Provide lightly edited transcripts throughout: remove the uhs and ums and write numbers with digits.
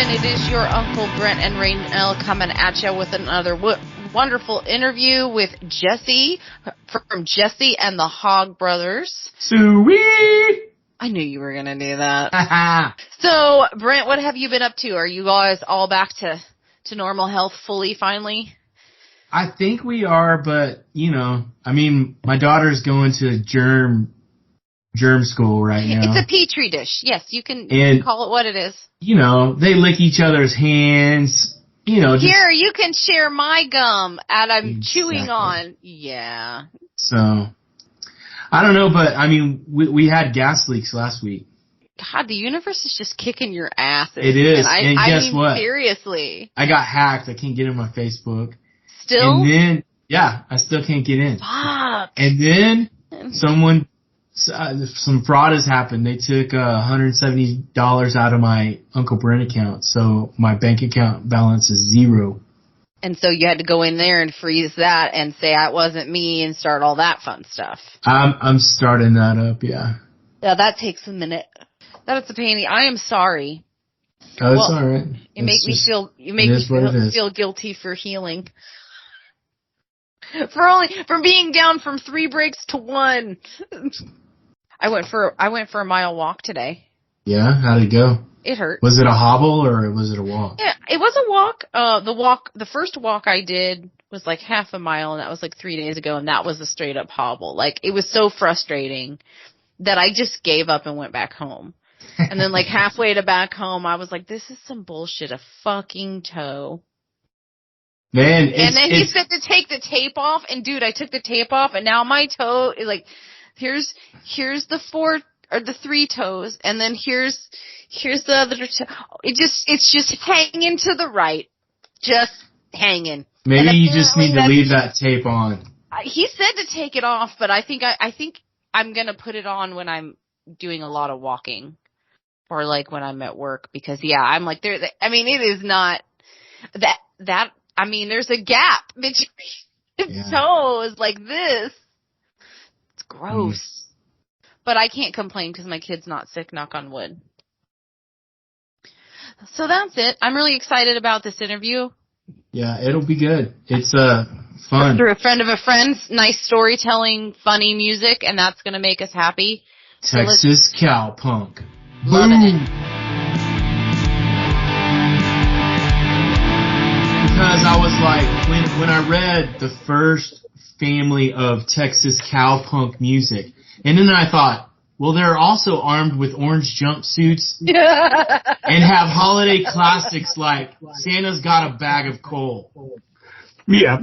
edition. It is your Uncle Brent and Raynell coming at you with another wonderful interview with Jesse from Jesse and the Hogg brothers. Sweet! I knew you were going to do that. So, Brent, what have you been up to? Are you guys all back to normal health fully finally? I think we are, but, my daughter's going to germ school right now. It's a petri dish. Yes, you can call it what it is. They lick each other's hands. Here, you can share my gum and I'm chewing on. Yeah. So, I don't know, but, we had gas leaks last week. God, the universe is just kicking your ass. It is. And guess what? Seriously. I got hacked. I can't get in my Facebook. Still? And then, I still can't get in. Fuck. And then some fraud has happened. They took $170 out of my Uncle Brent account, so my bank account balance is 0. And so you had to go in there and freeze that and say it wasn't me and start all that fun stuff. I'm starting that up, yeah. Yeah, that takes a minute. That's a pain. I am sorry. Oh, it's all right. You make me feel guilty for healing. For being down from 3 breaks to 1. I went for a mile walk today. Yeah, how'd it go? It hurt. Was it a hobble or was it a walk? Yeah, it was a walk. The first walk I did was like half a mile, and that was like 3 days ago, and that was a straight up hobble. Like, it was so frustrating that I just gave up and went back home. And then like halfway to back home, I was like, this is some bullshit, a fucking toe. Man, and then he said to take the tape off, and dude, I took the tape off, and now my toe is like, here's the 3 toes, and then here's the other toe. It's just hanging to the right, just hanging. Maybe you just need to leave that tape on. He said to take it off, but I think I'm gonna put it on when I'm doing a lot of walking, or like when I'm at work, because I'm like it is not that. There's a gap between toes like this. It's gross. But I can't complain because my kid's not sick, knock on wood. So that's it. I'm really excited about this interview. Yeah, it'll be good. It's fun. Through a friend of a friend's nice storytelling, funny music, and that's going to make us happy. Texas cowpunk. Loving it. Because I was like, when I read the first family of Texas cowpunk music, and then I thought, well, they're also armed with orange jumpsuits and have holiday classics like Santa's Got a Bag of Coal. Yeah.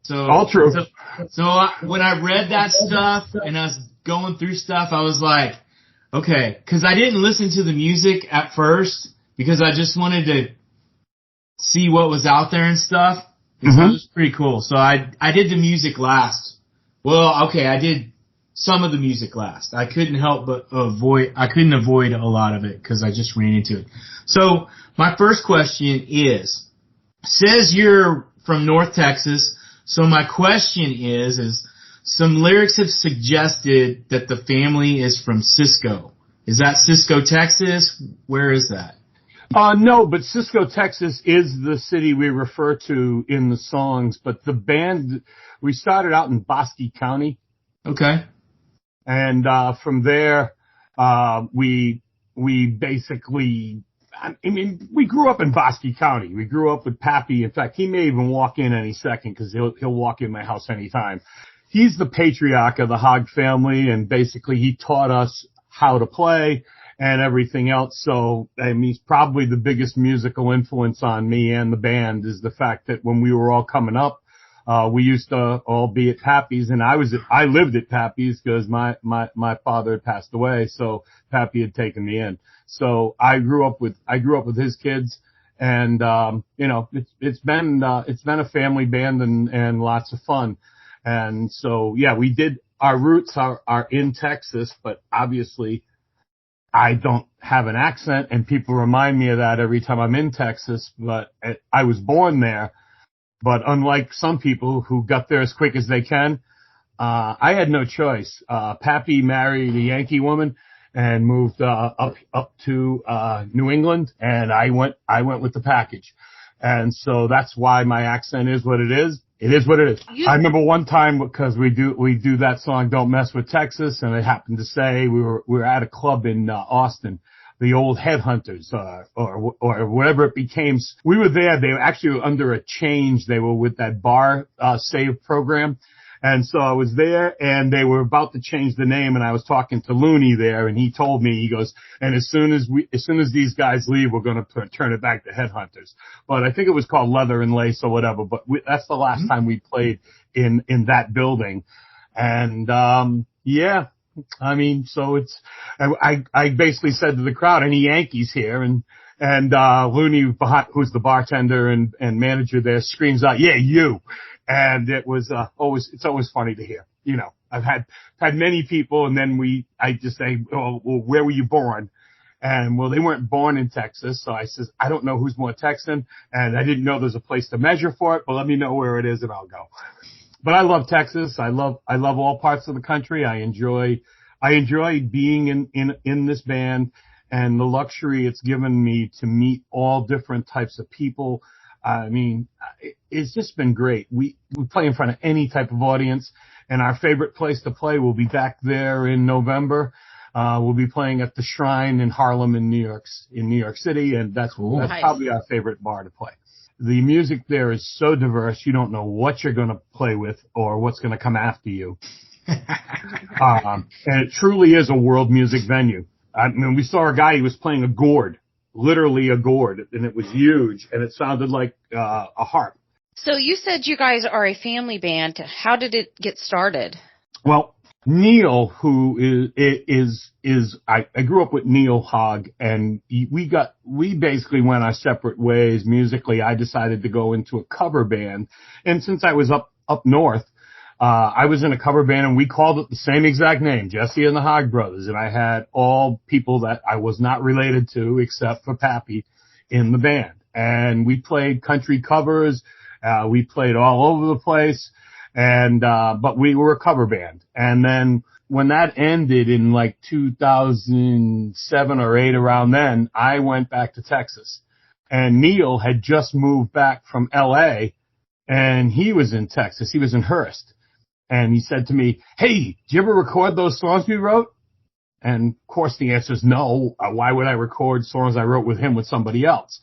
So all true. When I read that stuff and I was going through stuff, I was like, okay, because I didn't listen to the music at first because I just wanted to see what was out there and stuff. Mm-hmm. So it was pretty cool. So I did the music last. Well, okay, I did some of the music last. I couldn't avoid a lot of it because I just ran into it. So my first question says you're from North Texas. So my question is some lyrics have suggested that the family is from Cisco. Is that Cisco, Texas? Where is that? No, but Cisco, Texas is the city we refer to in the songs. But the band, we started out in Bosque County. Okay. And from there, we basically, we grew up in Bosque County. We grew up with Pappy. In fact, he may even walk in any second because he'll walk in my house anytime. He's the patriarch of the Hogg family, and basically he taught us how to play and everything else. So, he's probably the biggest musical influence on me and the band is the fact that when we were all coming up, we used to all be at Pappy's, and I lived at Pappy's because my father had passed away, so Pappy had taken me in. So I grew up with his kids, and it's been a family band and lots of fun. And so our roots are in Texas, but obviously I don't have an accent, and people remind me of that every time I'm in Texas, but I was born there. But unlike some people who got there as quick as they can, I had no choice. Pappy married a Yankee woman, and moved up to New England, and I went with the package. And so that's why my accent is what it is. It is what it is. I remember one time, because we do that song "Don't Mess with Texas," and it happened to say we were at a club in Austin, the old Headhunters, or whatever it became. We were there. They were actually under a change. They were with that bar save program. And so I was there, and they were about to change the name, and I was talking to Looney there, and he told me, he goes, and as soon as these guys leave, we're going to turn it back to Headhunters. But I think it was called Leather and Lace or whatever, but that's the last time we played in that building. And, yeah, I mean, so I basically said to the crowd, any Yankees here? And Looney, who's the bartender and manager there, screams out, yeah, you. And it was it's always funny to hear. You know, I've had many people, and then I just say, oh, well, where were you born? And well, they weren't born in Texas, so I says, I don't know who's more Texan, and I didn't know there's a place to measure for it, but let me know where it is and I'll go. But I love Texas. I love all parts of the country. I enjoy being in this band, and the luxury it's given me to meet all different types of people. I mean, it's just been great. We play in front of any type of audience, and our favorite place to play will be back there in November. We'll be playing at the Shrine in Harlem in New York City, and that's probably our favorite bar to play. The music there is so diverse, you don't know what you're going to play with or what's going to come after you. And it truly is a world music venue. I mean, we saw a guy, he was playing a gourd. Literally a gourd, and it was huge, and it sounded like a harp. So you said you guys are a family band. How did it get started? Well, Neil, who I grew up with Neil Hogg, and we basically went our separate ways musically. I decided to go into a cover band, and since I was up north, I was in a cover band, and we called it the same exact name, Jesse and the Hogg Brothers. And I had all people that I was not related to except for Pappy in the band. And we played country covers. We played all over the place. And, but we were a cover band. And then when that ended in like 2007 or 8, around then, I went back to Texas. And Neil had just moved back from LA, and he was in Texas. He was in Hearst. And he said to me, hey, did you ever record those songs we wrote? And of course the answer is no. Why would I record songs I wrote with him with somebody else?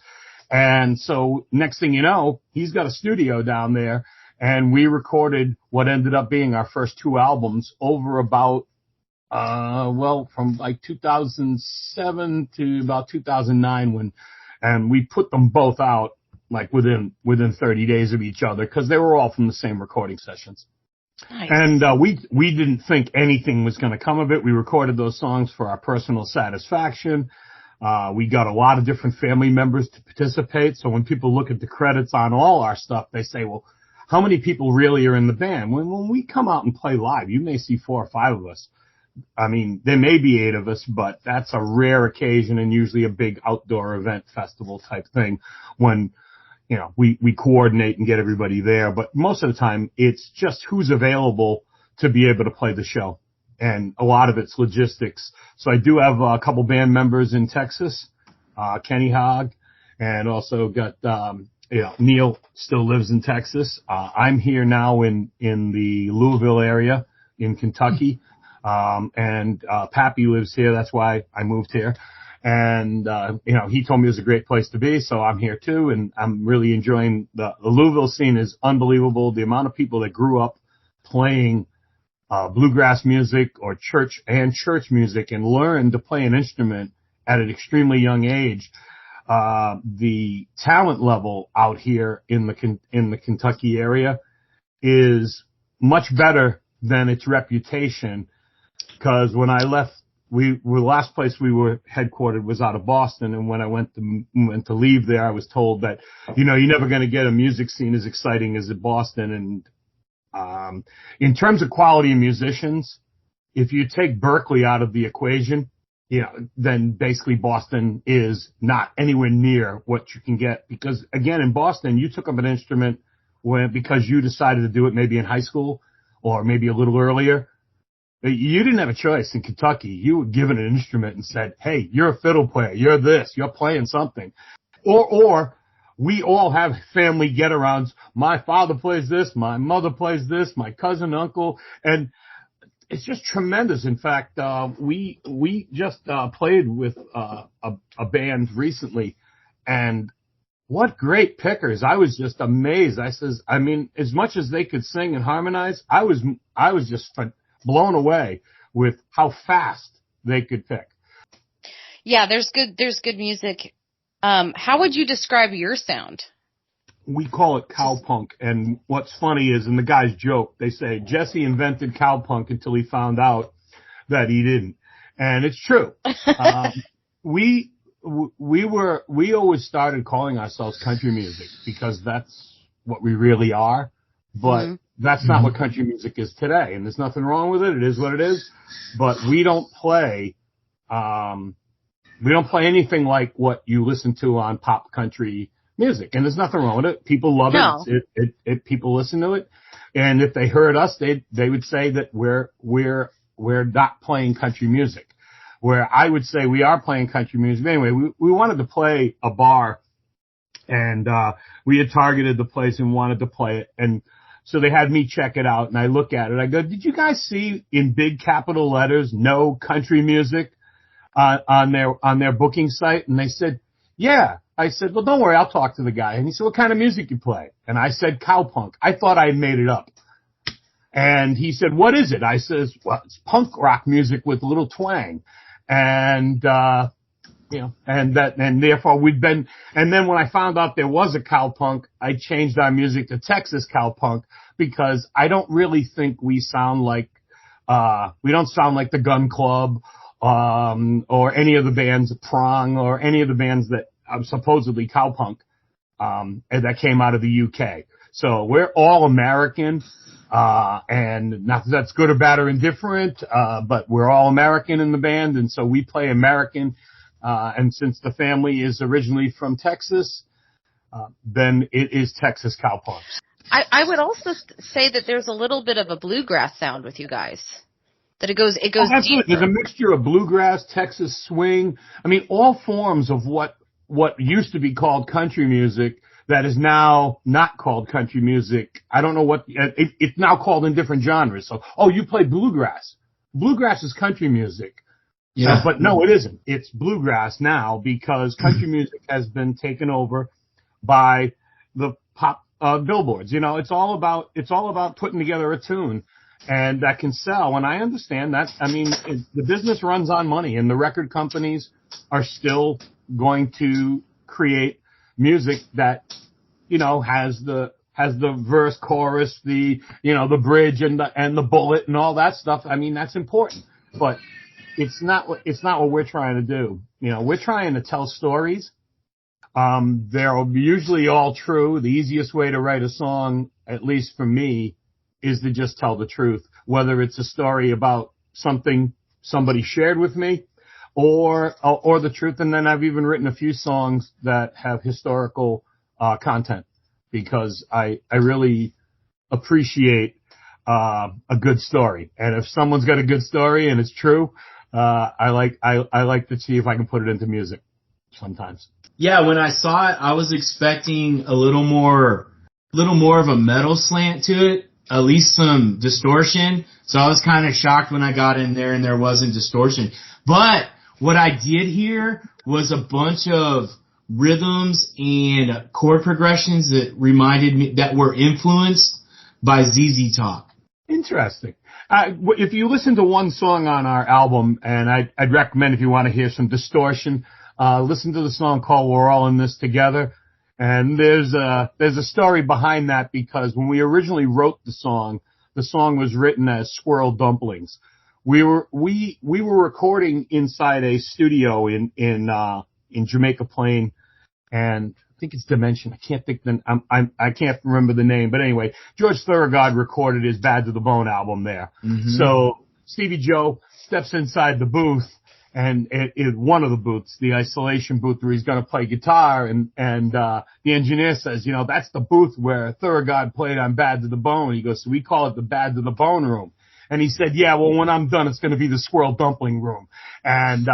And so next thing you know, he's got a studio down there, and we recorded what ended up being our first 2 albums over about, from like 2007 to about 2009 and we put them both out like within 30 days of each other, because they were all from the same recording sessions. Nice. And we didn't think anything was going to come of it. We recorded those songs for our personal satisfaction. We got a lot of different family members to participate. So when people look at the credits on all our stuff, they say, well, how many people really are in the band? When we come out and play live, you may see 4 or 5 of us. I mean, there may be 8 of us, but that's a rare occasion, and usually a big outdoor event festival type thing when, you know, we coordinate and get everybody there. But most of the time, it's just who's available to be able to play the show. And a lot of it's logistics. So I do have a couple band members in Texas, Kenny Hogg, and also got, Neil still lives in Texas. I'm here now in the Louisville area in Kentucky. And Pappy lives here. That's why I moved here. And, he told me it was a great place to be, so I'm here too, and I'm really enjoying the Louisville scene is unbelievable. The amount of people that grew up playing bluegrass music or church music and learned to play an instrument at an extremely young age. The talent level out here in the Kentucky area is much better than its reputation, because when I left, the last place we were headquartered was out of Boston, and when I went to leave there, I was told that, you're never going to get a music scene as exciting as in Boston. And in terms of quality of musicians, if you take Berkeley out of the equation, then basically Boston is not anywhere near what you can get. Because again, in Boston, you took up an instrument because you decided to do it maybe in high school or maybe a little earlier. You didn't have a choice in Kentucky. You were given an instrument and said, hey, you're a fiddle player. You're this. You're playing something. Or we all have family get-arounds. My father plays this. My mother plays this. My cousin, uncle. And it's just tremendous. In fact, we just played with a band recently, and what great pickers. I was just amazed. I mean, as much as they could sing and harmonize, I was just blown away with how fast they could pick. Yeah, there's good music. How would you describe your sound? We call it cowpunk, and what's funny is, and the guys joke, they say Jesse invented cowpunk until he found out that he didn't, and it's true. We always started calling ourselves country music because that's what we really are, but that's not what country music is today, and there's nothing wrong with it. It is what it is, but we don't play anything like what you listen to on pop country music, and there's nothing wrong with it. People love it. People listen to it, and if they heard us, they would say that we're not playing country music. Where I would say we are playing country music. Anyway, we wanted to play a bar, and we had targeted the place and wanted to play it, and so they had me check it out, and I look at it. I go, did you guys see in big capital letters, no country music on their booking site? And they said, yeah. I said, well, don't worry, I'll talk to the guy. And he said, what kind of music you play? And I said, cowpunk. I thought I had made it up. And he said, what is it? I says, well, it's punk rock music with a little twang. And, and therefore and then when I found out there was a cowpunk, I changed our music to Texas cowpunk because I don't really think we sound like, we don't sound like the Gun Club, or any of the bands, Prong, or any of the bands that supposedly cowpunk, and that came out of the UK. So we're all American, and not that that's good or bad or indifferent, but we're all American in the band, and so we play American, and since the family is originally from Texas, then it is Texas cowpunk. I would also say that there's a little bit of a bluegrass sound with you guys. That it goes absolutely. There's a mixture of bluegrass, Texas swing. I mean, all forms of what used to be called country music that is now not called country music. I don't know what, it's now called in different genres. So, you play bluegrass. Bluegrass is country music. Yeah. But no, it isn't. It's bluegrass now because country music has been taken over by the pop billboards. You know, it's all about putting together a tune. And that can sell, and I understand that. I mean, the business runs on money, and the record companies are still going to create music that, has the verse, chorus, the bridge and the bullet and all that stuff. I mean, that's important, but it's not what we're trying to do. We're trying to tell stories. They're usually all true. The easiest way to write a song, at least for me, is to just tell the truth, whether it's a story about something somebody shared with me or the truth. And then I've even written a few songs that have historical content because I really appreciate a good story. And if someone's got a good story and it's true, I like to see if I can put it into music sometimes. Yeah, when I saw it, I was expecting a little more of a metal slant to it. At least some distortion. So I was kind of shocked when I got in there and there wasn't distortion. But what I did hear was a bunch of rhythms and chord progressions that reminded me, that were influenced by ZZ Top. Interesting. If you listen to one song on our album, and I'd recommend if you want to hear some distortion, listen to the song called We're All in This Together. And there's a story behind that because when we originally wrote the song was written as Squirrel Dumplings. We were recording inside a studio in Jamaica Plain, and I think it's Dimension. I can't remember the name, but anyway, George Thorogood recorded his Bad to the Bone album there. Mm-hmm. So Stevie Joe steps inside the booth. And in one of the booths, the isolation booth where he's going to play guitar, and the engineer says, that's the booth where Thorogood played on Bad to the Bone. He goes, so we call it the Bad to the Bone room. And he said, yeah, well, when I'm done, it's going to be the squirrel dumpling room. And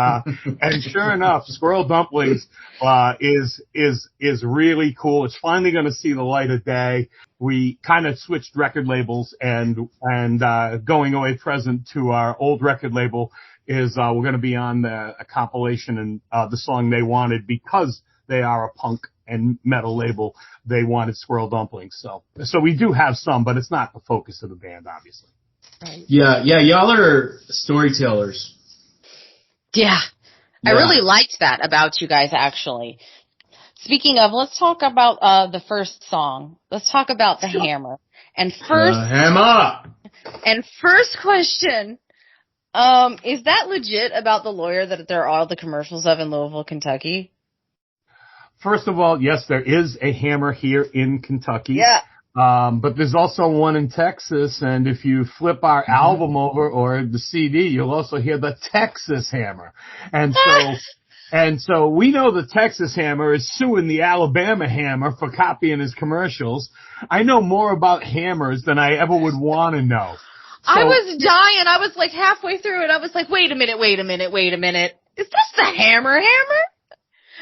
sure enough, Squirrel Dumplings, is really cool. It's finally going to see the light of day. We kind of switched record labels and going away present to our old record label is, we're going to be on a compilation and, the song They Wanted, because they are a punk and metal label. They wanted Squirrel Dumplings. So we do have some, but it's not the focus of the band, obviously. Right. Yeah, y'all are storytellers. Yeah. I really liked that about you guys, actually. Speaking of, let's talk about the first song. Let's talk about the hammer. And first, hammer. And first question, is that legit about the lawyer that there are all the commercials of in Louisville, Kentucky? First of all, yes, there is a hammer here in Kentucky. Yeah. But there's also one in Texas, and if you flip our album over or the CD, you'll also hear the Texas Hammer. And so we know the Texas Hammer is suing the Alabama Hammer for copying his commercials. I know more about hammers than I ever would want to know. So, I was dying. I was like halfway through it. I was like, wait a minute. Is this the hammer?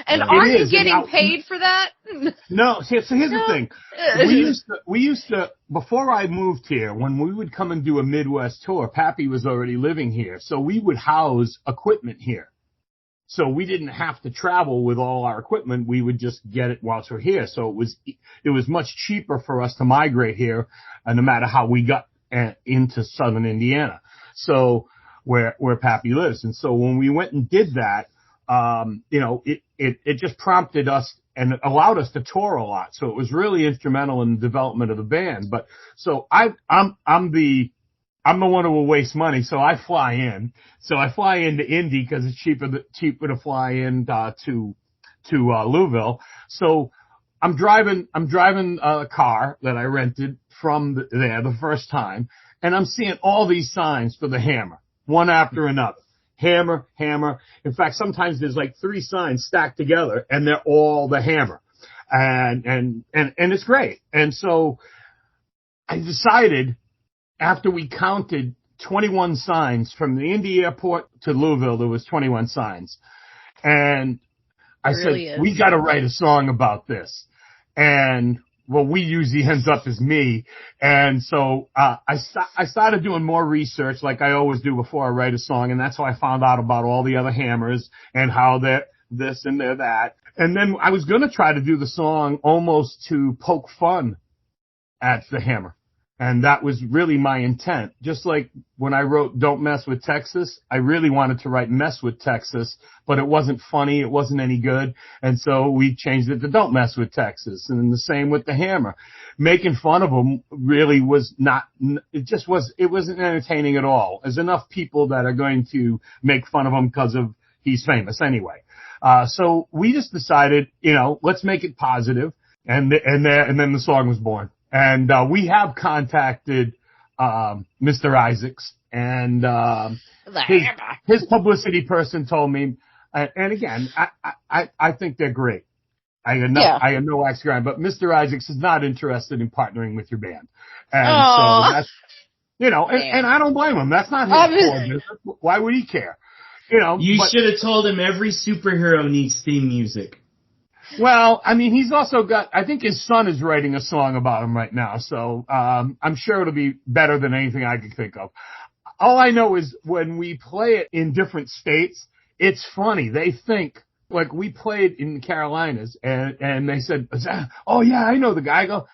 And are you getting paid for that? No. So here's the thing. We used to, before I moved here, when we would come and do a Midwest tour, Pappy was already living here. So we would house equipment here. So we didn't have to travel with all our equipment. We would just get it whilst we're here. So it was much cheaper for us to migrate here, no matter how we got into southern Indiana. So where Pappy lives. And so when we went and did that, it just prompted us and allowed us to tour a lot. So it was really instrumental in the development of the band. But so I'm the one who will waste money. So I fly in. So I fly into Indy because it's cheaper to fly in, to Louisville. So I'm driving a car that I rented from there the first time, and I'm seeing all these signs for the hammer, one after another. Hammer. In fact, sometimes there's like 3 signs stacked together, and they're all the hammer. And it's great. And so I decided, after we counted 21 signs from the Indy airport to Louisville, there was 21 signs. And I said, we got to write a song about this. And well, we usually ends up as me. And so, I started doing more research like I always do before I write a song. And that's how I found out about all the other hammers and how they're this and they're that. And then I was going to try to do the song almost to poke fun at the hammer. And that was really my intent. Just like when I wrote Don't Mess with Texas, I really wanted to write Mess with Texas, but it wasn't funny. It wasn't any good. And so we changed it to Don't Mess with Texas. And the same with the hammer. Making fun of them really was not, it wasn't entertaining at all. There's enough people that are going to make fun of him because of he's famous anyway. So we just decided, let's make it positive. And then the song was born. And we have contacted Mr. Isaacs, and his publicity person told me, and again, I think they're great. I have no axe to grind, but Mr. Isaacs is not interested in partnering with your band, and so that's and I don't blame him. That's not his core business. Why would he care? You should have told him every superhero needs theme music. Well, I mean, he's also got, I think his son is writing a song about him right now, so I'm sure it'll be better than anything I could think of. All I know is when we play it in different states, it's funny. They think, like, we played in the Carolinas, and they said, oh, yeah, I know the guy. I go,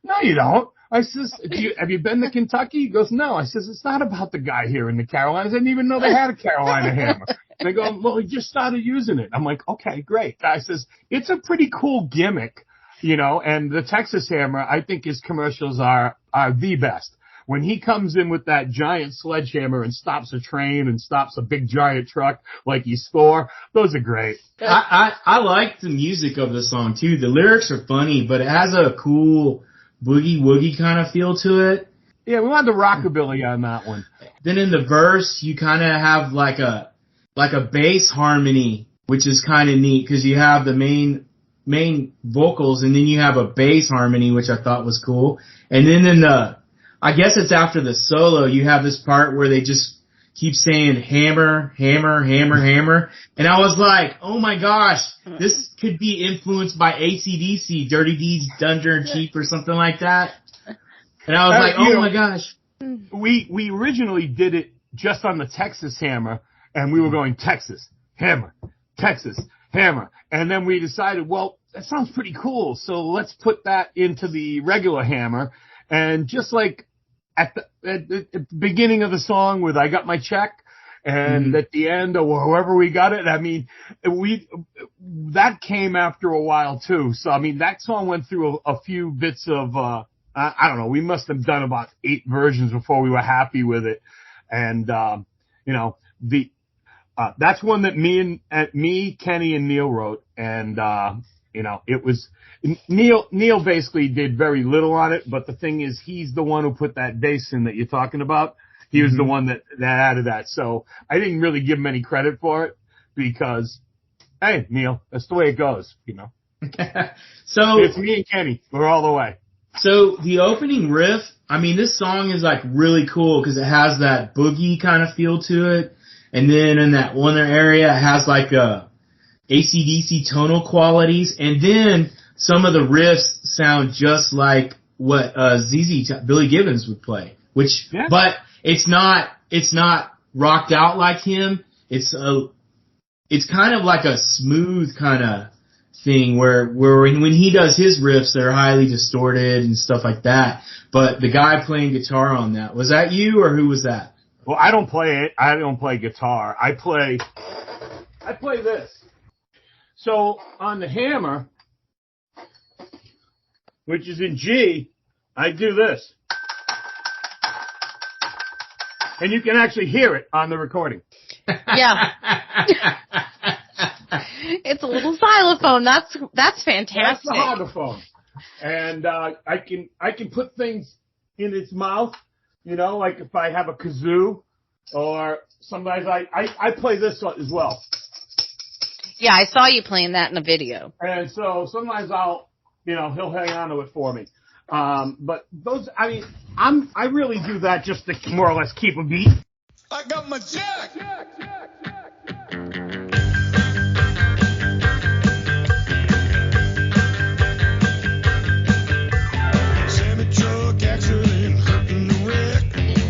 no, you don't. I says, have you been to Kentucky? He goes, no. I says, it's not about the guy here in the Carolinas. I didn't even know they had a Carolina hammer. They go, well, he just started using it. I'm like, okay, great. Guy says, it's a pretty cool gimmick, and the Texas hammer, I think his commercials are the best. When he comes in with that giant sledgehammer and stops a train and stops a big giant truck like he's Thor, those are great. I like the music of the song too. The lyrics are funny, but it has a cool boogie woogie kind of feel to it. Yeah, we wanted the rockabilly on that one. Then in the verse, you kind of have like a bass harmony, which is kind of neat because you have the main vocals and then you have a bass harmony, which I thought was cool. And then in the I guess it's after the solo, you have this part where they just keep saying hammer, hammer, hammer, hammer. And I was like, oh my gosh, this could be influenced by AC/DC, Dirty Deeds, Dungeon Chief or something like that. And I was like, oh my gosh. We originally did it just on the Texas hammer, and we were going Texas, hammer, Texas, hammer. And then we decided, well, that sounds pretty cool, so let's put that into the regular hammer. And just like at the beginning of the song with I Got My Check, and at the end, or wherever we got it, I mean, that came after a while too. So, I mean, that song went through a few bits of, I don't know, we must have done about 8 versions before we were happy with it. And, you know, that's one that me, Kenny, and Neil wrote. And, you know, it was, Neil basically did very little on it, but the thing is, he's the one who put that bass in that you're talking about. He was the one that added that. So I didn't really give him any credit for it because, hey, Neil, that's the way it goes, you know. So it's me and Kenny. We're all the way. So the opening riff, I mean, this song is like really cool because it has that boogie kind of feel to it. And then in that one area, it has like AC/DC tonal qualities. And then some of the riffs sound just like what Billy Gibbons would play, which, but it's not rocked out like him. It's kind of like a smooth kind of thing where when he does his riffs, they're highly distorted and stuff like that. But the guy playing guitar on that, was that you or who was that? Well, I don't play it. I don't play guitar. I play this. So on the hammer, which is in G, I do this. And you can actually hear it on the recording. Yeah. It's a little xylophone. That's fantastic. That's the hoggophone. And I can put things in its mouth, you know, like if I have a kazoo, or sometimes I play this as well. Yeah, I saw you playing that in a video. And so sometimes he'll hang on to it for me. But those, I mean, I really do that just to more or less keep a beat. I got my jack. Semi truck accident, hurting the wreck.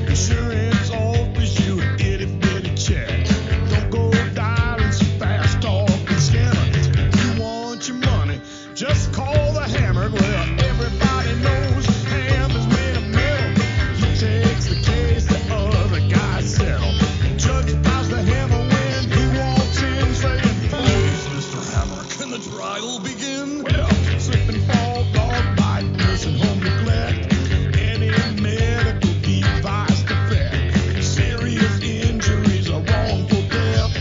Insurance office, you a itty bitty check. Don't go dialing so fast, talking scammer. If you want your money, just call the hammer. Well, everybody knows ham is made of metal. He takes the case, the other guy settle. Judge buys the hammer when he walks in, saying, "Please, Mr. Hammer, can the trial begin?" Well, slip and fall, dog bite, nursing home neglect, any medical device defect, serious injuries or wrongful death.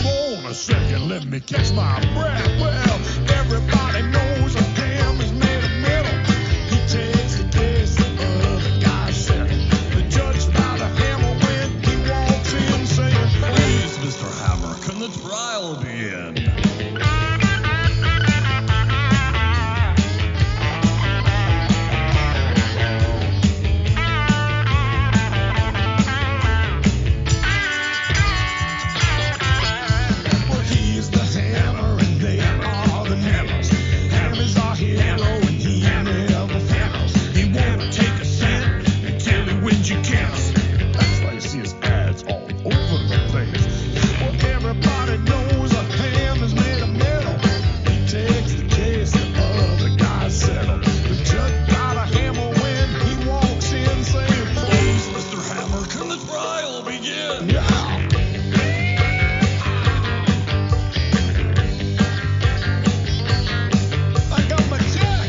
Hold on a second, let me catch my breath. Well, everybody knows a ham is made of metal. He takes the case, the other guy settle. The judge by the hammer when he walks in, saying, "Please, Mr. Hammer, can the trial begin?" Well, he's the hammer and they are the hammers. Hammer's our hero and he never fails. He won't take a cent until he wins your case. That's why you see his ads all over the place. Well, everybody knows a ham is made of metal. He takes the case, the other guys settle. The judge got a hammer when he walks in, saying, "Please, Mr. Hammer, can the trial begin?" Yeah. I got my jack.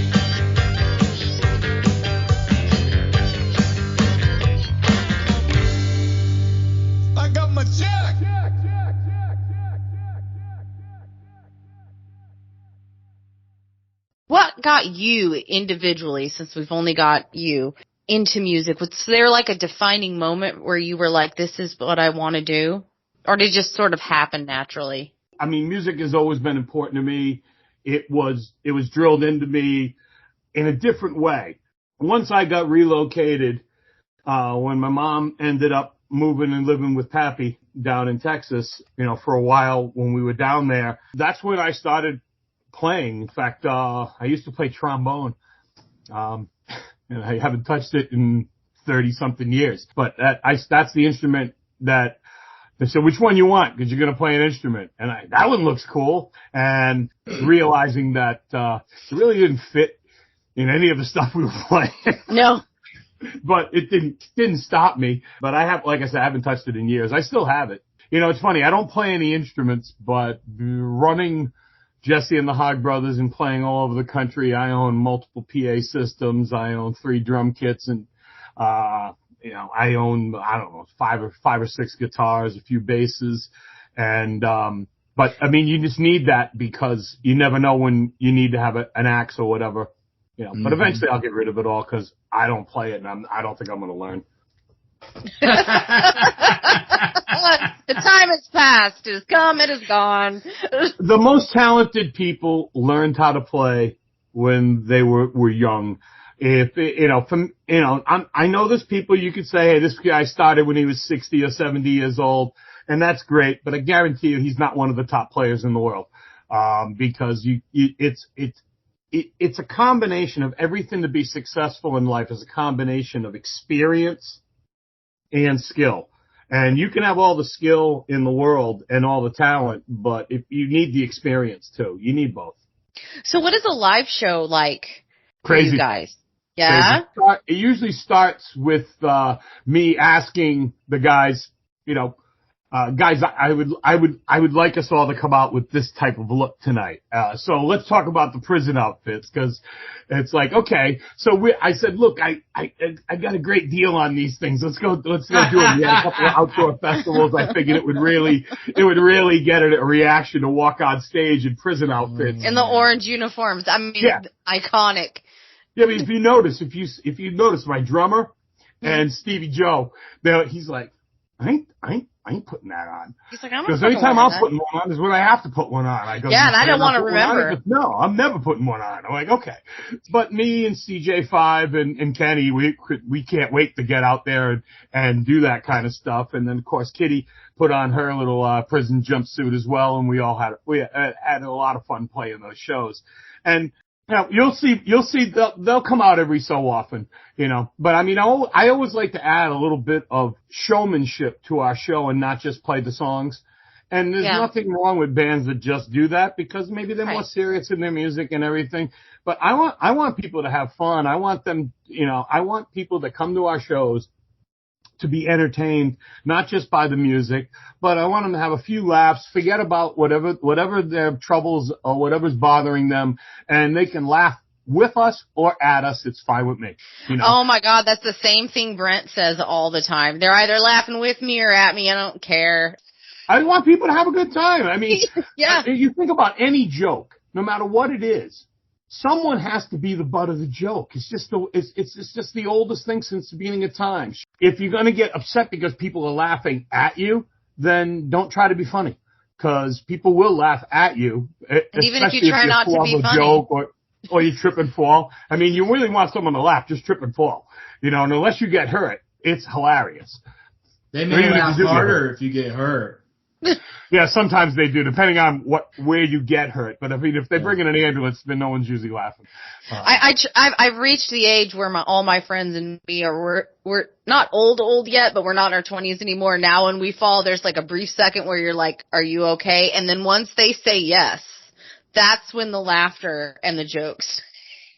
I got my jack. What got you individually, since we've only got you, into music? Was there like a defining moment where you were like, this is what I want to do? Or did it just sort of happen naturally? I mean, music has always been important to me. It was drilled into me in a different way. Once I got relocated when my mom ended up moving and living with Pappy down in Texas, for a while when we were down there, that's when I started playing. In fact, I used to play trombone. And I haven't touched it in 30 something years, but that's the instrument that they said, which one you want? Cause you're going to play an instrument. And that one looks cool. And realizing that, it really didn't fit in any of the stuff we were playing. No. But it didn't stop me. But like I said, I haven't touched it in years. I still have it. It's funny. I don't play any instruments, but running Jesse and the Hogg brothers and playing all over the country, I own multiple PA systems. I own 3 drum kits and, I own, I don't know, 5 or 6 guitars, a few basses. And, but I mean, you just need that because you never know when you need to have an axe or whatever, but eventually I'll get rid of it all because I don't play it and I don't think I'm going to learn. The time has passed. It has come. It is gone. The most talented people learned how to play when they were young. I know there's people you could say, hey, this guy started when he was 60 or 70 years old, and that's great, but I guarantee you he's not one of the top players in the world, because it's a combination of everything to be successful in life is a combination of experience and skill. And you can have all the skill in the world and all the talent, but if you need the experience too, you need both. So what is a live show like Crazy. for you guys? Yeah. Crazy. It usually starts with me asking the guys, guys, I would like us all to come out with this type of look tonight. So let's talk about the prison outfits, because it's like, okay, so I said, look, I got a great deal on these things. Let's go do them. We had a couple of outdoor festivals. I figured it would really get a reaction to walk on stage in prison outfits. In the orange uniforms. I mean, yeah. Iconic. Yeah, but if you notice my drummer and Stevie Joe, he's like, I ain't putting that on. He's like, I'm not. Because anytime I'm putting one on is when I have to put one on. I go, yeah, and I don't want to remember. No, I'm never putting one on. I'm like, okay. But me and CJ5 and Kenny, we can't wait to get out there and do that kind of stuff. And then of course Kitty put on her little prison jumpsuit as well, and we had a lot of fun playing those shows. And you'll see they'll come out every so often, but I mean, I always like to add a little bit of showmanship to our show and not just play the songs. And there's nothing wrong with bands that just do that, because maybe they're more serious in their music and everything. But I want people to have fun. I want them, I want people that come to our shows to be entertained, not just by the music, but I want them to have a few laughs, forget about whatever their troubles or whatever's bothering them, and they can laugh with us or at us. It's fine with me. Oh my God, that's the same thing Brent says all the time. They're either laughing with me or at me. I don't care. I want people to have a good time. I mean, yeah. You think about any joke, no matter what it is, someone has to be the butt of the joke. It's just the oldest thing since the beginning of time. If you're going to get upset because people are laughing at you, then don't try to be funny, because people will laugh at you. Even if you try not to be funny. Joke or you trip and fall. I mean, you really want someone to laugh, just trip and fall. And unless you get hurt, it's hilarious. They may laugh harder if you get hurt. Yeah, sometimes they do, depending on where you get hurt. But I mean, if they bring in an ambulance, then no one's usually laughing. I've reached the age where all my friends and me we're not old yet, but we're not in our 20s anymore. Now when we fall, there's like a brief second where you're like, "Are you okay?" And then once they say yes, that's when the laughter and the jokes.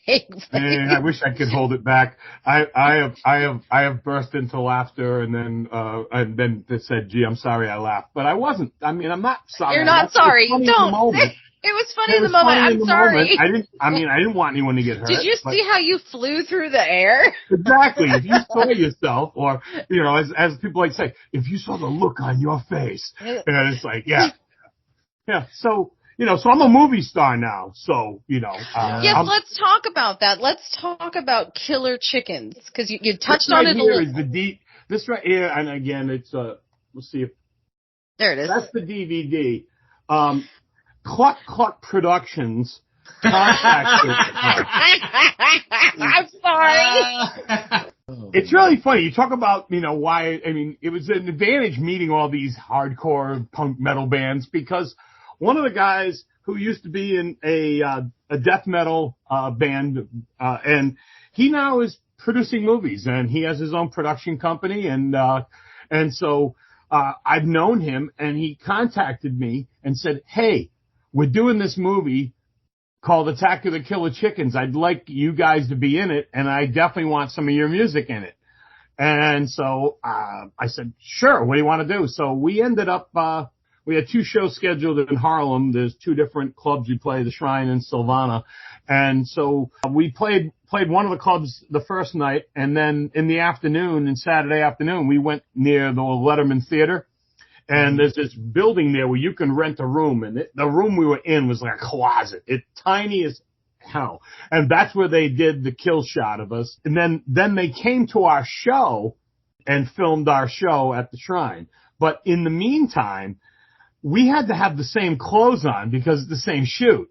And I wish I could hold it back. I have burst into laughter, and then they said, "Gee, I'm sorry, I laughed," but I wasn't. I mean, I'm not sorry. You're not sorry. Don't. It was funny in the moment. I'm sorry. I didn't want anyone to get hurt. Did you see how you flew through the air? Exactly. If you saw yourself, or as people like to say, if you saw the look on your face, and it's like, yeah. So. So I'm a movie star now. So, yes, let's talk about that. Let's talk about Killer Chickens, because you touched on it a little. This right here, and again, it's let's see if there it is. That's the DVD. Cluck Cluck Productions. I'm sorry. It's It's really funny. You talk about, why, it was an advantage meeting all these hardcore punk metal bands because one of the guys who used to be in a death metal, band, and he now is producing movies and he has his own production company and so, I've known him and he contacted me and said, hey, we're doing this movie called Attack of the Killer Chickens. I'd like you guys to be in it, and I definitely want some of your music in it. And so I said, sure, what do you want to do? So we ended up, we had 2 shows scheduled in Harlem. There's 2 different clubs we play, the Shrine and Sylvana. And so we played one of the clubs the first night, and then in the afternoon, Saturday afternoon, we went near the Letterman Theater. And there's this building there where you can rent a room, and the room we were in was like a closet. It's tiny as hell. And that's where they did the kill shot of us. And then they came to our show and filmed our show at the Shrine. But in the meantime, we had to have the same clothes on because it's the same shoot.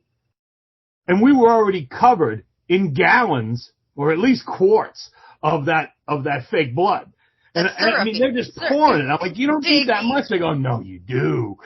And we were already covered in gallons, or at least quarts, of that fake blood. And they're just pouring it. I'm like, you don't need that much. They go, no, you do.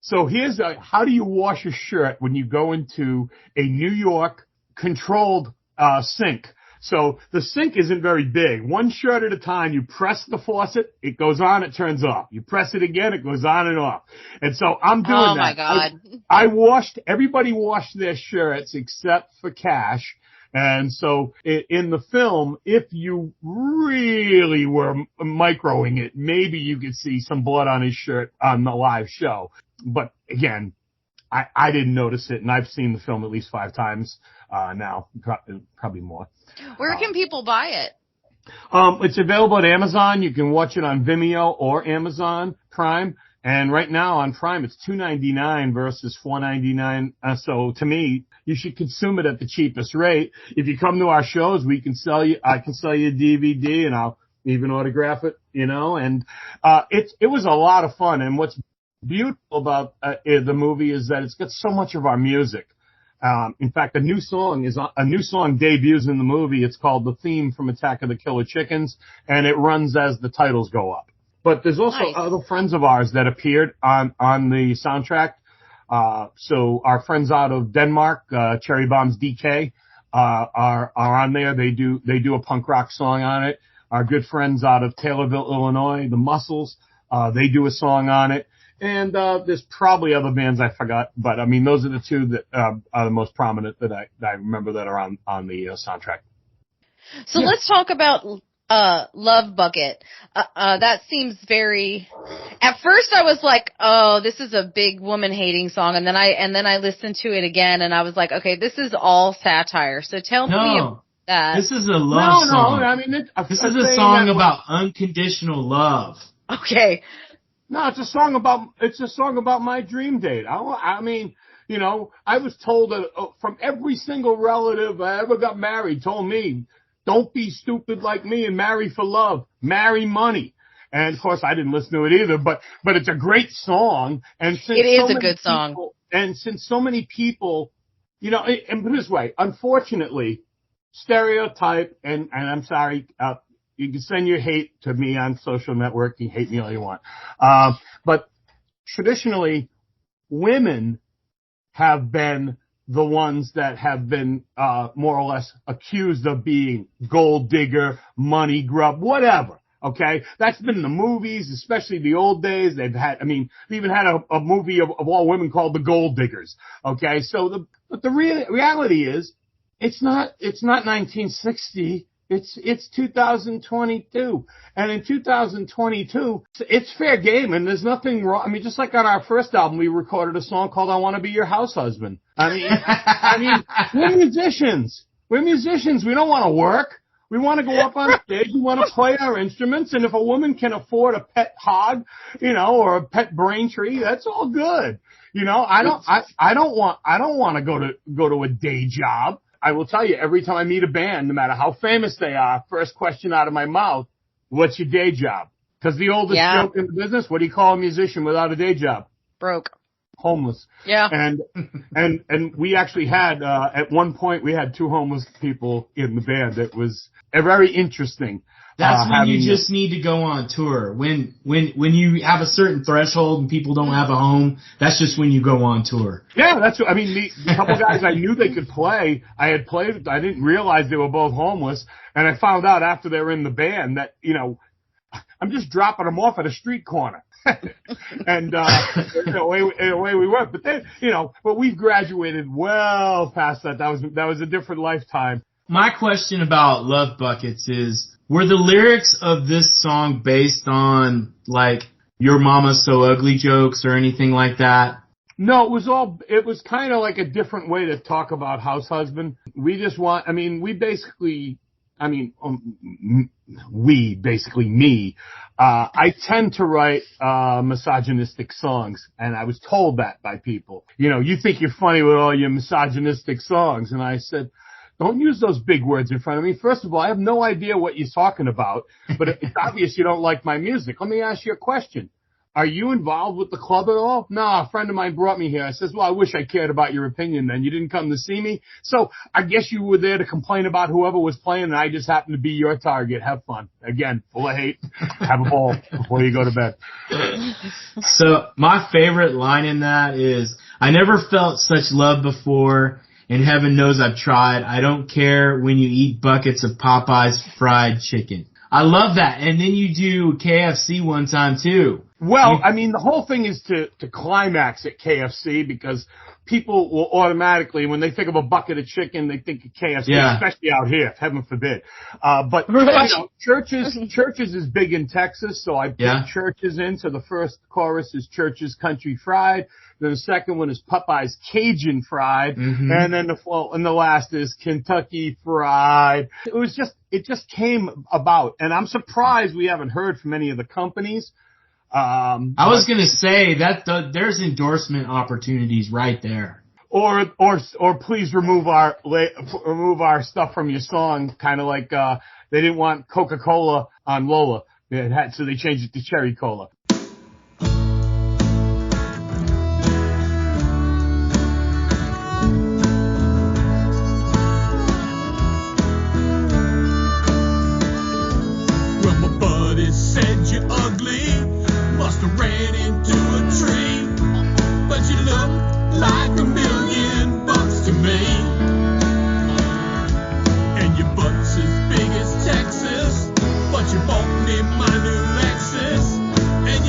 So here's how do you wash a shirt when you go into a New York controlled, sink? So the sink isn't very big. One shirt at a time, you press the faucet, it goes on, it turns off. You press it again, it goes on and off. And so I'm doing that. Oh my God. Everybody washed their shirts except for Cash. And so in the film, if you really were microing it, maybe you could see some blood on his shirt on the live show. But again, I didn't notice it, and I've seen the film at least 5 times now, probably more. Where can people buy it? It's available at Amazon. You can watch it on Vimeo or Amazon Prime. And right now on Prime, it's $2.99 versus $4.99. So to me, you should consume it at the cheapest rate. If you come to our shows, I can sell you a DVD, and I'll even autograph it, and it was a lot of fun. And what's beautiful about the movie is that it's got so much of our music. In fact, a new song debuts in the movie. It's called The Theme from Attack of the Killer Chickens, and it runs as the titles go up. But there's also other friends of ours that appeared on the soundtrack. So our friends out of Denmark, Cherry Bombs DK, are on there. They do a punk rock song on it. Our good friends out of Taylorville, Illinois, the Muscles, they do a song on it. And there's probably other bands I forgot, but I mean those are the 2 that are the most prominent that I remember that are on the soundtrack. So let's talk about Love Bucket. That seems very. At first, I was like, "Oh, this is a big woman-hating song," and then I listened to it again, and I was like, "Okay, this is all satire." So tell me about that. This is a love song. No, I mean this is a song about unconditional love. Okay. No, it's a song about my dream date. I mean, I was told that from every single relative I ever got married told me, don't be stupid like me and marry for love. Marry money. And of course I didn't listen to it either, but it's a great song. And since it is a good song. And since so many people, and put it this way, unfortunately, stereotype, and I'm sorry, you can send your hate to me on social networking, hate me all you want. But traditionally, women have been the ones that have been more or less accused of being gold digger, money grub, whatever. Okay, that's been in the movies, especially the old days. We even had a movie of all women called The Gold Diggers. Okay, so but the reality is, it's not 1960. It's 2022. And in 2022, it's fair game, and there's nothing wrong. I mean, just like on our first album, we recorded a song called I Want to Be Your House Husband. I mean, we're musicians. We don't want to work. We want to go up on stage. We want to play our instruments. And if a woman can afford a pet Hogg, or a pet Braintree, that's all good. I don't want to go to a day job. I will tell you, every time I meet a band, no matter how famous they are, first question out of my mouth, what's your day job? Because the oldest joke in the business, what do you call a musician without a day job? Broke. homeless. Yeah. And we actually had, at one point we had 2 homeless people in the band. It was very interesting. That's when you just need to go on tour. When you have a certain threshold and people don't have a home, that's just when you go on tour. Yeah, that's what, I mean, the couple guys I knew they could play, I had played with, I didn't realize they were both homeless, and I found out after they were in the band that, you know, I'm just dropping them off at a street corner. And, away we went. But then, you know, but we've graduated well past that. That was a different lifetime. My question about Love Buckets is, were the lyrics of this song based on, like, Your Mama's So Ugly jokes or anything like that? No, it was kind of like a different way to talk about house husband. Me, I tend to write, misogynistic songs, and I was told that by people. You know, you think you're funny with all your misogynistic songs, and I said, don't use those big words in front of me. First of all, I have no idea what you're talking about, but it's obvious you don't like my music. Let me ask you a question. Are you involved with the club at all? No, a friend of mine brought me here. I says, well, I wish I cared about your opinion then. You didn't come to see me. So I guess you were there to complain about whoever was playing, and I just happened to be your target. Have fun. Again, full of hate. Have a ball before you go to bed. So my favorite line in that is, I never felt such love before, and heaven knows I've tried. I don't care when you eat buckets of Popeye's fried chicken. I love that. And then you do KFC one time too. Well, I mean, the whole thing is to climax at KFC, because people will automatically, when they think of a bucket of chicken, they think of KFC, especially out here, heaven forbid. But, you know, Churches is big in Texas, so I put Churches in. So the first chorus is Churches Country Fried. Then the second one is Popeye's Cajun Fried. Mm-hmm. And then the last is Kentucky Fried. It just came about. And I'm surprised we haven't heard from any of the companies. I was going to say that there's endorsement opportunities right there. Or please remove our stuff from your song, kind of like, they didn't want Coca-Cola on Lola. So they changed it to Cherry Cola. Well, my buddy said you're ugly. Must have ran into a tree, but you look like $1 million to me. And your butt's as big as Texas, but you bought me my new Lexus, and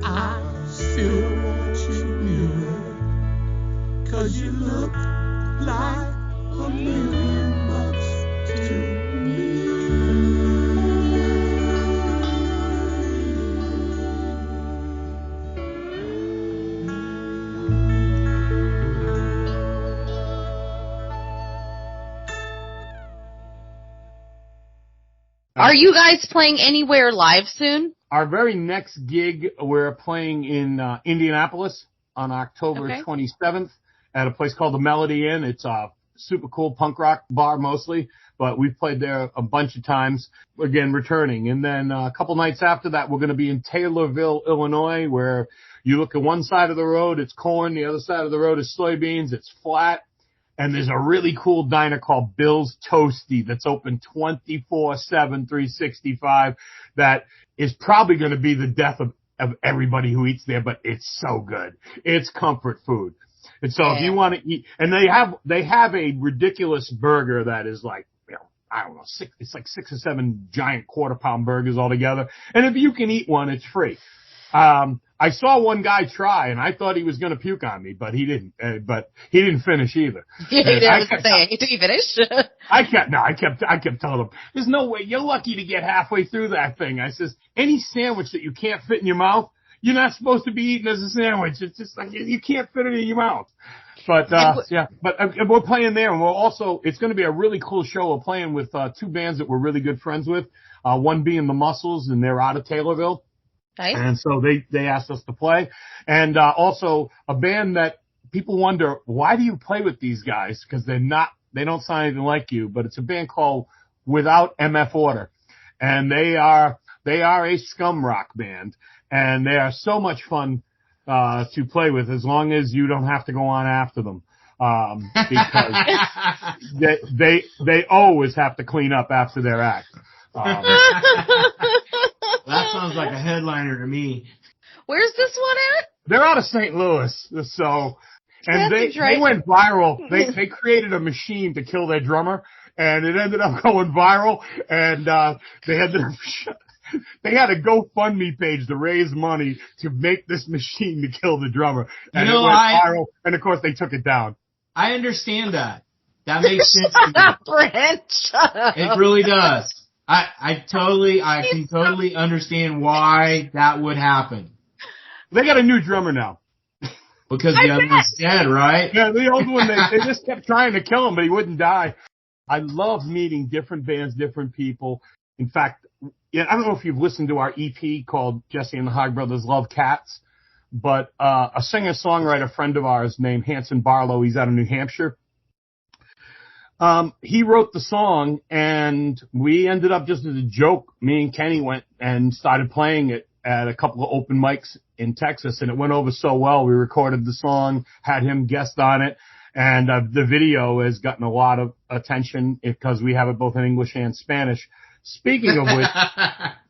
I still want you nearer, 'cause you look like $1,000,000 to me. Are you guys playing anywhere live soon? Our very next gig, we're playing in Indianapolis on October 27th at a place called the Melody Inn. It's a super cool punk rock bar mostly, but we've played there a bunch of times, again, returning. And then a couple nights after that, we're going to be in Taylorville, Illinois, where you look at one side of the road, it's corn, the other side of the road is soybeans, it's flat. And there's a really cool diner called Bill's Toasty that's open 24/7, 365 that is probably going to be the death of everybody who eats there, but it's so good. It's comfort food. And so if you want to eat, and they have a ridiculous burger that is like, I don't know, it's like 6 or 7 giant quarter-pound burgers altogether. And if you can eat one, it's free. I saw one guy try, and I thought he was going to puke on me, but he didn't. But he didn't finish either. Did he finish? I kept telling him, "There's no way. You're lucky to get halfway through that thing." I says, "Any sandwich that you can't fit in your mouth, you're not supposed to be eating as a sandwich. It's just like you can't fit it in your mouth." But But we're playing there, and it's going to be a really cool show. We're playing with 2 bands that we're really good friends with. One being the Muscles, and they're out of Taylorville. Nice. And so they asked us to play. And also a band that people wonder, why do you play with these guys? Because they don't sound anything like you, but it's a band called Without MF Order. And they are a scum rock band, and they are so much fun to play with as long as you don't have to go on after them. Because they always have to clean up after their act. That sounds like a headliner to me. Where's this one at? They're out of St. Louis, so and they went viral. They created a machine to kill their drummer, and it ended up going viral. And they had a GoFundMe page to raise money to make this machine to kill the drummer, and it went viral. And of course, they took it down. I understand that. That makes sense to me. Brent, shut up. It really does. I can totally understand why that would happen. They got a new drummer now. Because the other one's dead, right? Yeah, the old one, they just kept trying to kill him, but he wouldn't die. I love meeting different bands, different people. In fact, I don't know if you've listened to our EP called Jesse and the Hogg Brothers Love Cats, but a singer-songwriter friend of ours named Hanson Barlow, he's out of New Hampshire. He wrote the song, and we ended up just as a joke. Me and Kenny went and started playing it at a couple of open mics in Texas, and it went over so well. We recorded the song, had him guest on it, and the video has gotten a lot of attention because we have it both in English and Spanish. Speaking of which,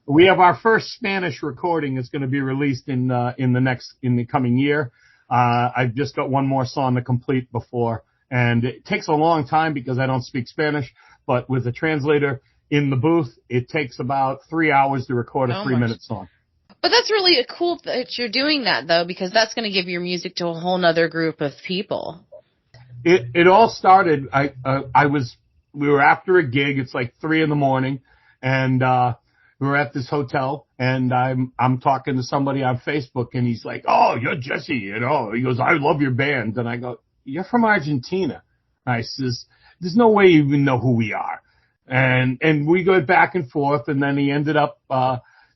we have our first Spanish recording that's going to be released in the coming year. I've just got one more song to complete before. And it takes a long time because I don't speak Spanish, but with a translator in the booth, it takes about 3 hours to record a 3-minute song. But that's really cool that you're doing that, though, because that's going to give your music to a whole nother group of people. It all started, we were after a gig, it's like 3 a.m, and we were at this hotel, and I'm talking to somebody on Facebook, and he's like, "Oh, you're Jesse," He goes, "I love your band." And I go, "You're from Argentina." I says, "There's no way you even know who we are." And we go back and forth, and then he ended up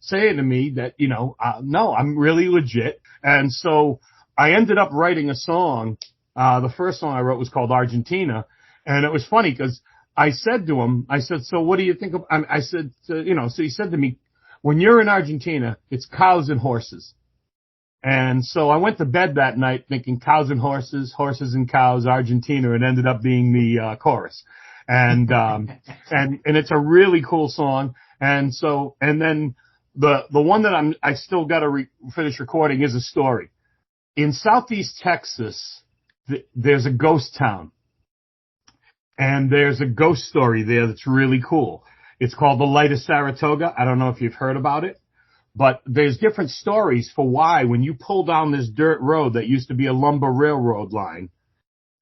saying to me that, no, I'm really legit. And so I ended up writing a song. The first song I wrote was called Argentina. And it was funny because I said to him, "So what do you think of," I said, so he said to me, "When you're in Argentina, it's cows and horses." And so I went to bed that night thinking cows and horses, horses and cows, Argentina, and ended up being the chorus. And it's a really cool song. And then the one that I still got to finish recording is a story. In Southeast Texas, there's a ghost town. And there's a ghost story there that's really cool. It's called The Light of Saratoga. I don't know if you've heard about it. But there's different stories for why when you pull down this dirt road that used to be a lumber railroad line,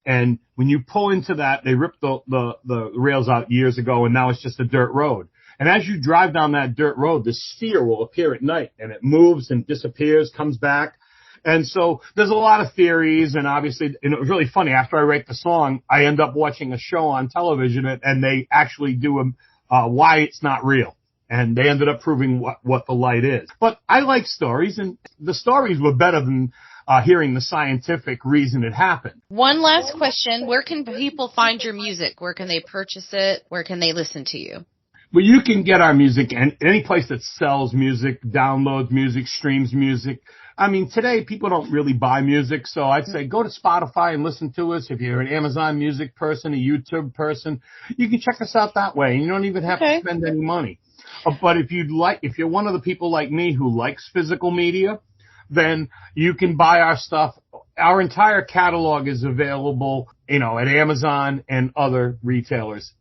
and when you pull into that, they ripped the rails out years ago, and now it's just a dirt road. And as you drive down that dirt road, the sphere will appear at night, and it moves and disappears, comes back. And so there's a lot of theories, and obviously, and it was really funny. After I write the song, I end up watching a show on television, and they actually do why it's not real. And they ended up proving what the light is. But I like stories, and the stories were better than hearing the scientific reason it happened. One last question. Where can people find your music? Where can they purchase it? Where can they listen to you? Well, you can get our music any place that sells music, downloads music, streams music. I mean, today people don't really buy music, so I'd say go to Spotify and listen to us. If you're an Amazon Music person, a YouTube person, you can check us out that way. You don't even have to spend any money. But if you're one of the people like me who likes physical media, then you can buy our stuff. Our entire catalog is available, at Amazon and other retailers,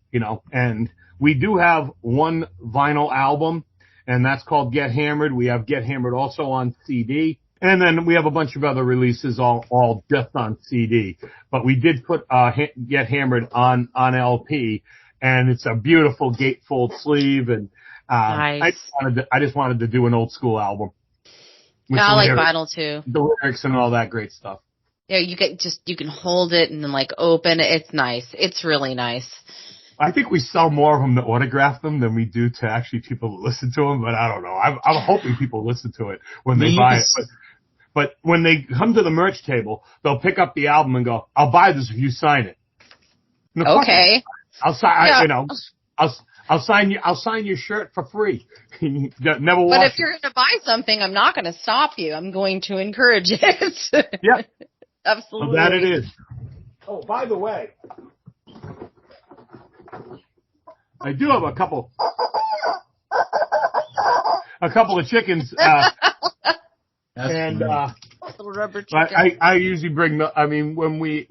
and we do have one vinyl album, and that's called Get Hammered. We have Get Hammered also on CD. And then we have a bunch of other releases all just on CD. But we did put Get Hammered on LP, and it's a beautiful gatefold sleeve, and nice. I just wanted to do an old school album. Yeah, I like vinyl too. The lyrics and all that great stuff. Yeah, you can hold it and then open it. It's nice. It's really nice. I think we sell more of them to autograph them than we do to actually people to listen to them, but I don't know. I'm hoping people listen to it when they buy it. But when they come to the merch table, they'll pick up the album and go, "I'll buy this if you sign it." No, okay. I'll sign. Yeah. I'll sign your shirt for free. Never watch. But if you're going to buy something, I'm not going to stop you. I'm going to encourage it. Yep. Absolutely. That it is. Oh, by the way, I do have a couple of chickens. And little rubber chicken. I usually bring when we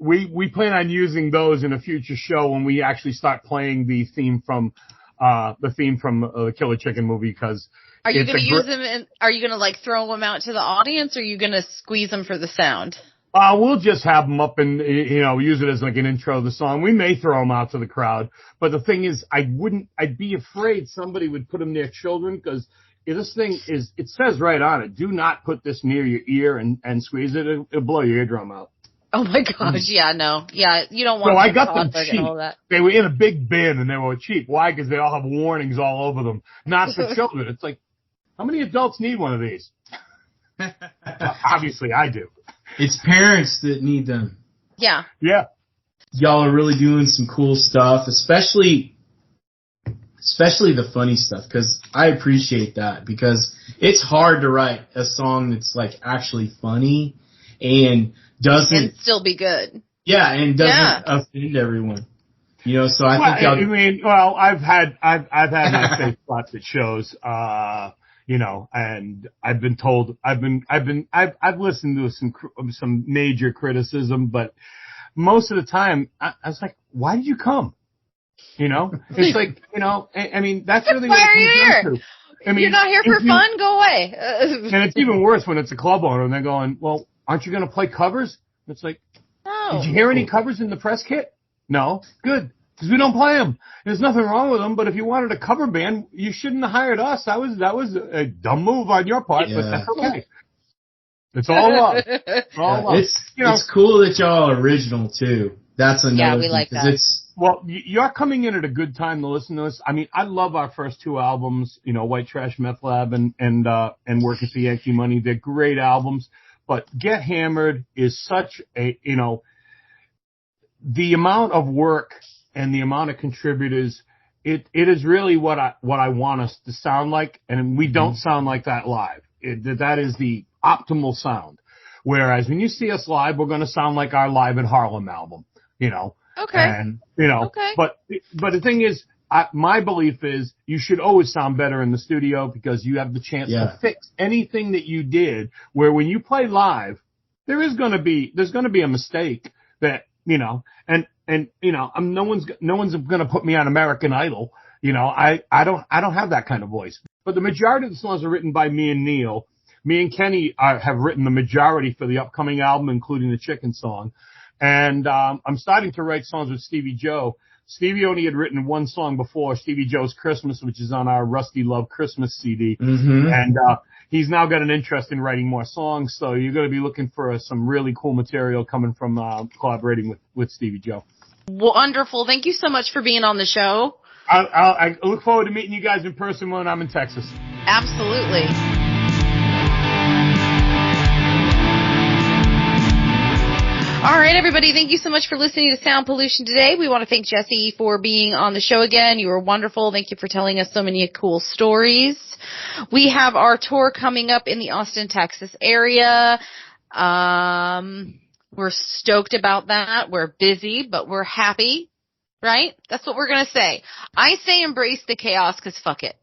plan on using those in a future show when we actually start playing the theme from the Killer Chicken movie, because are you going to use them? Are you going to throw them out to the audience, or are you going to squeeze them for the sound? We'll just have them up and use it as an intro to the song. We may throw them out to the crowd, but the thing is, I'd be afraid somebody would put them near children, because this thing it says right on it, do not put this near your ear and squeeze it. It'll blow your eardrum out. Oh my gosh, yeah, no. Yeah, you don't want I got them cheap. That. They were in a big bin and they were cheap. Why? Because they all have warnings all over them. Not for children. It's like, how many adults need one of these? Obviously I do. It's parents that need them. Yeah. Yeah. Y'all are really doing some cool stuff, especially the funny stuff, because I appreciate that, because it's hard to write a song that's actually funny and doesn't still be good. Yeah, and doesn't offend everyone. So I think I've had my face spots at shows, and I've been told I've listened to some major criticism, but most of the time I was like, why did you come? It's like, I mean, that's really why are you here? You're not here for fun? Go away. And it's even worse when it's a club owner and they're going, well, aren't you going to play covers? It's like, no. Did you hear any covers in the press kit? No. Good. Because we don't play them. There's nothing wrong with them, but if you wanted a cover band, you shouldn't have hired us. That was a dumb move on your part, but that's okay. It's all love. It's all love. It's cool that y'all are original too. That's another thing. We like that. Well, you're coming in at a good time to listen to us. I mean, I love our first two albums, White Trash Meth Lab and Working for Yankee Money. They're great albums, but Get Hammered is such a, the amount of work and the amount of contributors, it is really what I want us to sound like, and we don't sound like that live. That is the optimal sound. Whereas when you see us live, we're going to sound like our Live in Harlem album, Okay. And, okay. But the thing is, my belief is you should always sound better in the studio, because you have the chance to fix anything that you did, where when you play live, there's going to be a mistake that, and no one's going to put me on American Idol. I don't have that kind of voice. but the majority of the songs are written by me and Neil. Me and Kenny have written the majority for the upcoming album, including the chicken song. And I'm starting to write songs with Stevie Joe. Stevie only had written one song before, Stevie Joe's Christmas, which is on our Rusty Love Christmas CD. Mm-hmm. And he's now got an interest in writing more songs, so you're going to be looking for some really cool material coming from collaborating with Stevie Joe. Wonderful. Thank you so much for being on the show. I look forward to meeting you guys in person when I'm in Texas. Absolutely. All right, everybody, thank you so much for listening to Sound Pollution today. We want to thank Jesse for being on the show again. You were wonderful. Thank you for telling us so many cool stories. We have our tour coming up in the Austin, Texas area. We're stoked about that. We're busy, but we're happy, right? That's what we're going to say. I say embrace the chaos because fuck it.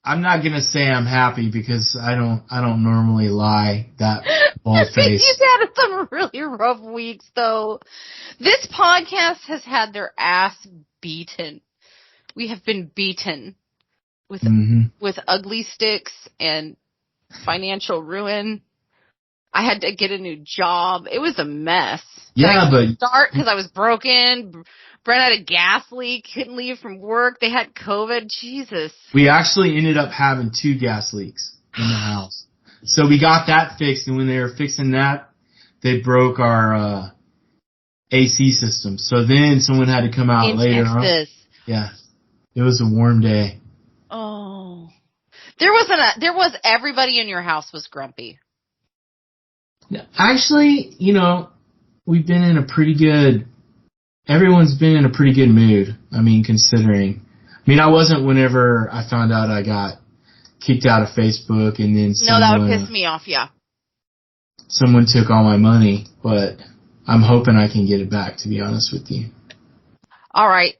I'm not going to say I'm happy because I don't normally lie that bold face. You've had some really rough weeks, though. This podcast has had their ass beaten. We have been beaten with ugly sticks and financial ruin. I had to get a new job. It was a mess. Yeah, but start because I was broken. Brent had a gas leak, couldn't leave from work. They had COVID. Jesus. We actually ended up having 2 gas leaks in the house. So we got that fixed, and when they were fixing that, they broke our AC system. So then someone had to come out in later Texas. on. Yeah. It was a warm day. Oh. There was everybody in your house was grumpy. Actually, we've been in a pretty good, everyone's been in a pretty good mood. I mean, considering. I wasn't whenever I found out I got kicked out of Facebook and then No, that would piss me off, yeah. Someone took all my money, but I'm hoping I can get it back, to be honest with you. All right.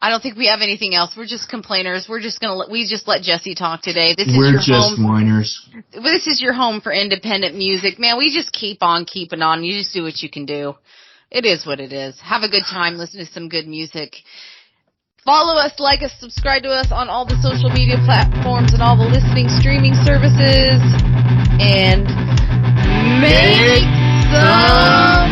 I don't think we have anything else. We're just complainers. We just let Jesse talk today. We're just whiners. This is your home for independent music. Man, we just keep on keeping on. You just do what you can do. It is what it is. Have a good time. Listen to some good music. Follow us, like us, subscribe to us on all the social media platforms and all the listening, streaming services. And make some